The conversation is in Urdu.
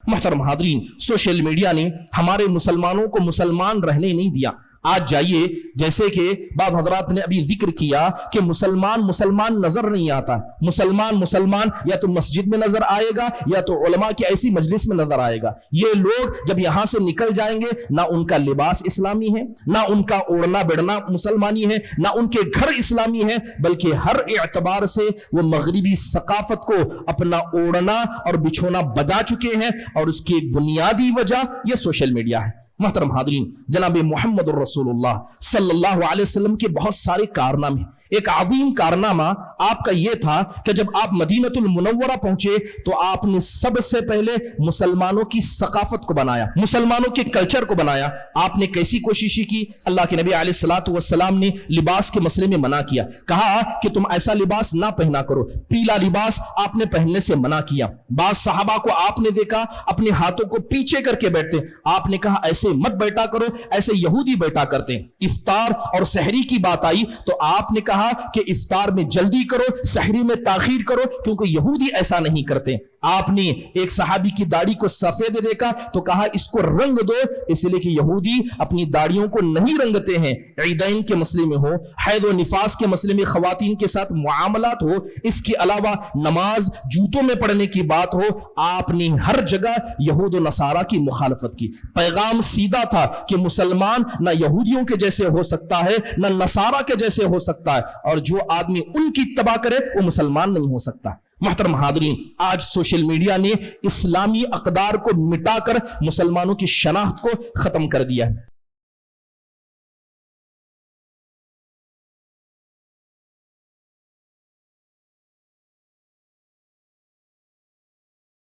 محترم حاضرین، سوشل میڈیا نے ہمارے مسلمانوں کو مسلمان رہنے نہیں دیا۔ آج جائیے، جیسے کہ بعض حضرات نے ابھی ذکر کیا کہ مسلمان نظر نہیں آتا، مسلمان یا تو مسجد میں نظر آئے گا یا تو علماء کی ایسی مجلس میں نظر آئے گا۔ یہ لوگ جب یہاں سے نکل جائیں گے، نہ ان کا لباس اسلامی ہے، نہ ان کا اوڑھنا بڑھنا مسلمانی ہے، نہ ان کے گھر اسلامی ہے، بلکہ ہر اعتبار سے وہ مغربی ثقافت کو اپنا اوڑھنا اور بچھونا بجا چکے ہیں، اور اس کی بنیادی وجہ یہ سوشل میڈیا ہے۔ محترم حاضرین، جناب محمد الرسول اللہ صلی اللہ علیہ وسلم کے بہت سارے کارنامے، ایک عظیم کارنامہ آپ کا یہ تھا کہ جب آپ مدینہ المنورہ پہنچے تو آپ نے سب سے پہلے مسلمانوں کی ثقافت کو بنایا، مسلمانوں کے کلچر کو بنایا۔ آپ نے کیسی کوشش کی؟ اللہ کے نبی علیہ الصلوۃ والسلام نے لباس کے مسئلے میں منع کیا، کہا کہ تم ایسا لباس نہ پہنا کرو، پیلا لباس آپ نے پہننے سے منع کیا۔ بعض صحابہ کو آپ نے دیکھا اپنے ہاتھوں کو پیچھے کر کے بیٹھتے، آپ نے کہا ایسے مت بیٹھا کرو، ایسے یہودی بیٹھا کرتے۔ افطار اور سحری کی بات آئی تو آپ نے کہا کہ افطار میں جلدی کرو، سحری میں تاخیر کرو، کیونکہ یہودی ایسا نہیں کرتے۔ آپ نے ایک صحابی کی داڑھی کو سفید دیکھا تو کہا اس کو رنگ دو، اس لیے کہ یہودی اپنی داڑھیوں کو نہیں رنگتے ہیں۔ عیدین کے مسئلے میں ہو، حید و نفاس کے مسئلے میں خواتین کے ساتھ معاملات ہو، اس کے علاوہ نماز جوتوں میں پڑھنے کی بات ہو، آپ نے ہر جگہ یہود و نصارہ کی مخالفت کی۔ پیغام سیدھا تھا کہ مسلمان نہ یہودیوں کے جیسے ہو سکتا ہے، نہ نصارہ کے جیسے ہو سکتا ہے، اور جو آدمی ان کی اتباع کرے وہ مسلمان نہیں ہو سکتا۔ محترم حاضرین، آج سوشل میڈیا نے اسلامی اقدار کو مٹا کر مسلمانوں کی شناخت کو ختم کر دیا ہے۔